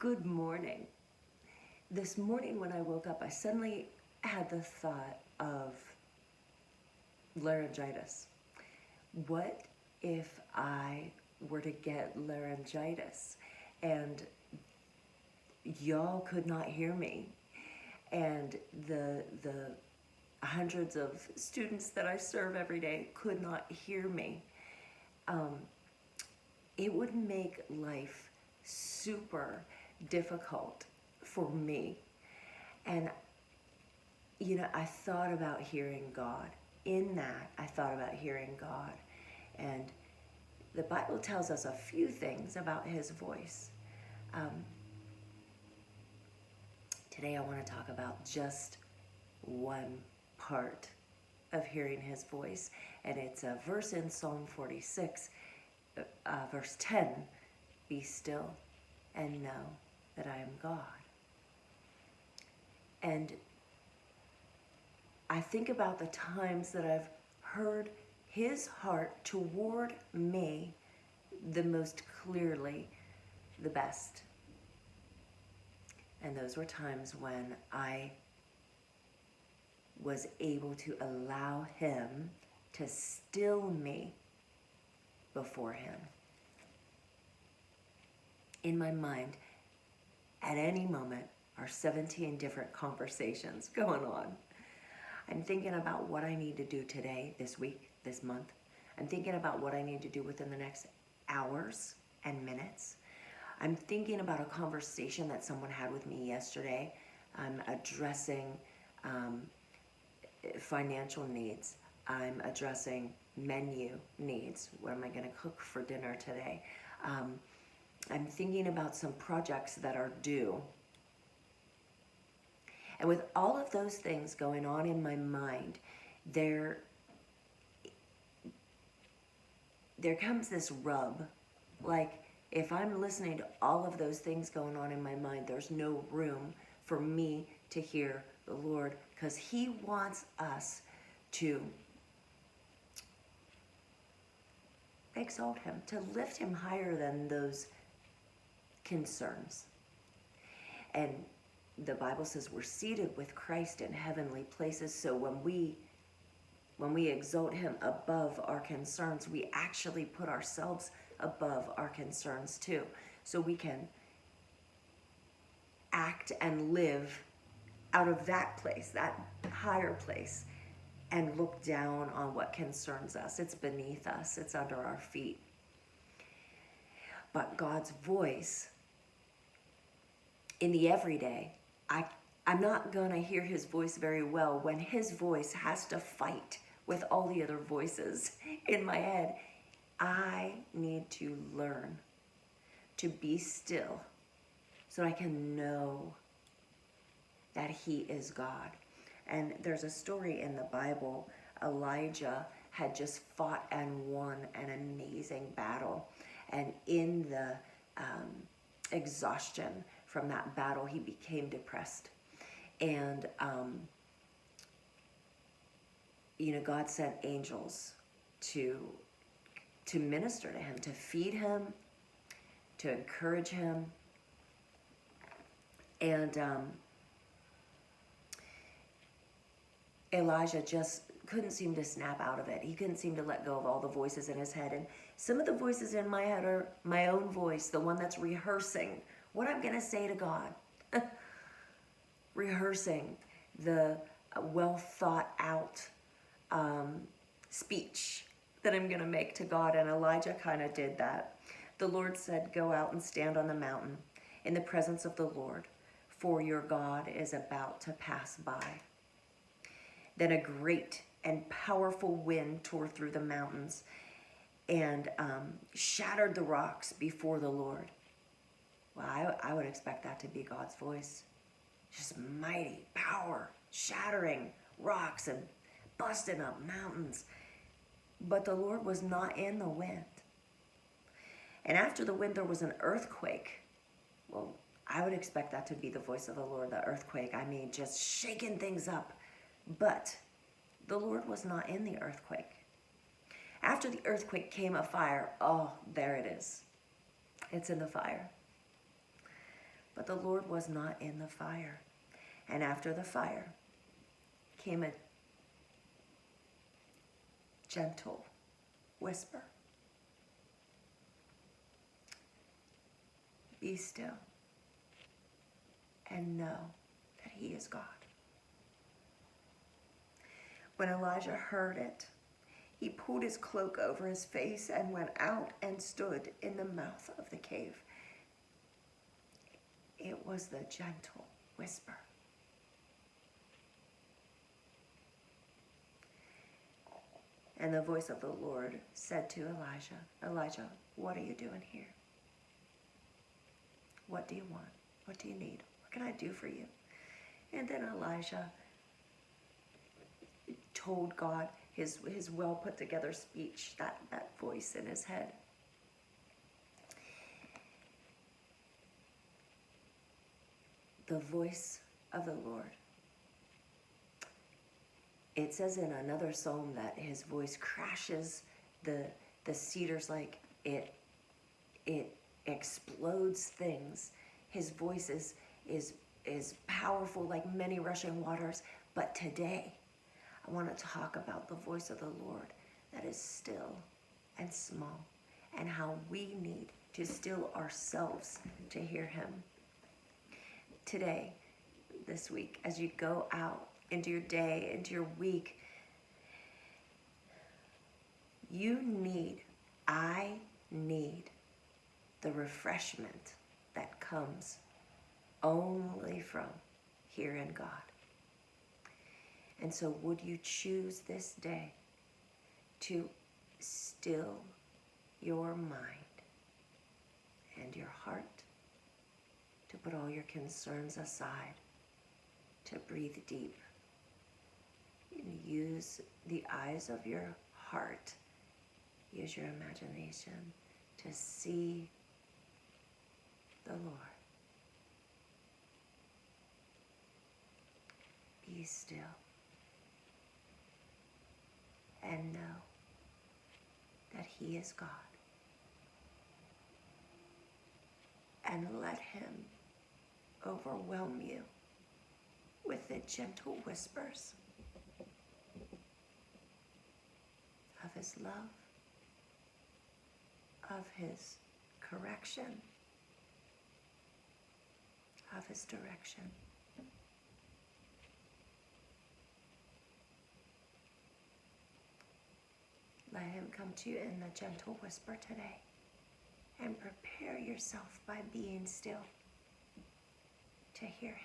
Good morning. This morning when I woke up, I suddenly had the thought of laryngitis. What if I were to get laryngitis and y'all could not hear me, and the hundreds of students that I serve every day could not hear me? It would make life super difficult for me. And I thought about hearing God. In that, I thought about hearing God. And the Bible tells us a few things about his voice. Today I want to talk about just one part of hearing his voice. And it's a verse in Psalm 46, verse 10. Be still and know that I am God. And I think about the times that I've heard his heart toward me the most clearly, the best. And those were times when I was able to allow him to still me before him. In my mind, at any moment, are 17 different conversations going on. I'm thinking about what I need to do today, this week, this month. I'm thinking about what I need to do within the next hours and minutes. I'm thinking about a conversation that someone had with me yesterday. I'm addressing financial needs. I'm addressing menu needs. What am I going to cook for dinner today? I'm thinking about some projects that are due. And with all of those things going on in my mind, there comes this rub. Like, if I'm listening to all of those things going on in my mind, there's no room for me to hear the Lord, because he wants us to exalt him, to lift him higher than those concerns. And the Bible says we're seated with Christ in heavenly places. So when we exalt him above our concerns, we actually put ourselves above our concerns too. So we can act and live out of that place, that higher place, and look down on what concerns us. It's beneath us. It's under our feet. But God's voice in the everyday, I'm not going to hear his voice very well when his voice has to fight with all the other voices in my head. I need to learn to be still so I can know that he is God. And there's a story in the Bible. Elijah had just fought and won an amazing battle. And in the exhaustion from that battle, he became depressed. And, God sent angels to minister to him, to feed him, to encourage him. And Elijah just couldn't seem to snap out of it. He couldn't seem to let go of all the voices in his head. And some of the voices in my head are my own voice, the one that's rehearsing what I'm going to say to God. Rehearsing the well thought out speech that I'm going to make to God. And Elijah kind of did that. The Lord said, "Go out and stand on the mountain in the presence of the Lord, for your God is about to pass by." Then a great and powerful wind tore through the mountains and shattered the rocks before the Lord. Well, I would expect that to be God's voice. Just mighty power, shattering rocks and busting up mountains. But the Lord was not in the wind. And after the wind, there was an earthquake. Well, I would expect that to be the voice of the Lord, the earthquake. I mean, just shaking things up. But the Lord was not in the earthquake. After the earthquake came a fire. Oh, there it is. It's in the fire. But the Lord was not in the fire. And after the fire came a gentle whisper. Be still and know that he is God. When Elijah heard it, he pulled his cloak over his face and went out and stood in the mouth of the cave. It was the gentle whisper. And the voice of the Lord said to Elijah, Elijah, what are you doing here? What do you want? What do you need? What can I do for you? And then Elijah told God his well put together speech, that voice in his head. The voice of the Lord. It says in another psalm that his voice crashes the cedars, like it explodes things. His voice is powerful like many rushing waters. But today, I want to talk about the voice of the Lord that is still and small, and how we need to still ourselves to hear him. Today, this week, as you go out into your day, into your week, I need the refreshment that comes only from hearing God. And so would you choose this day to still your mind and your heart, to put all your concerns aside, to breathe deep, and use the eyes of your heart, use your imagination to see the Lord. Be still and know that he is God. And let him overwhelm you with the gentle whispers of his love, of his correction, of his direction. Let him come to you in the gentle whisper today, and prepare yourself by being still to hear him.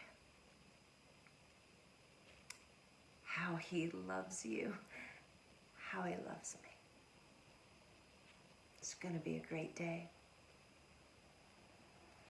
How he loves you, how he loves me. It's going to be a great day.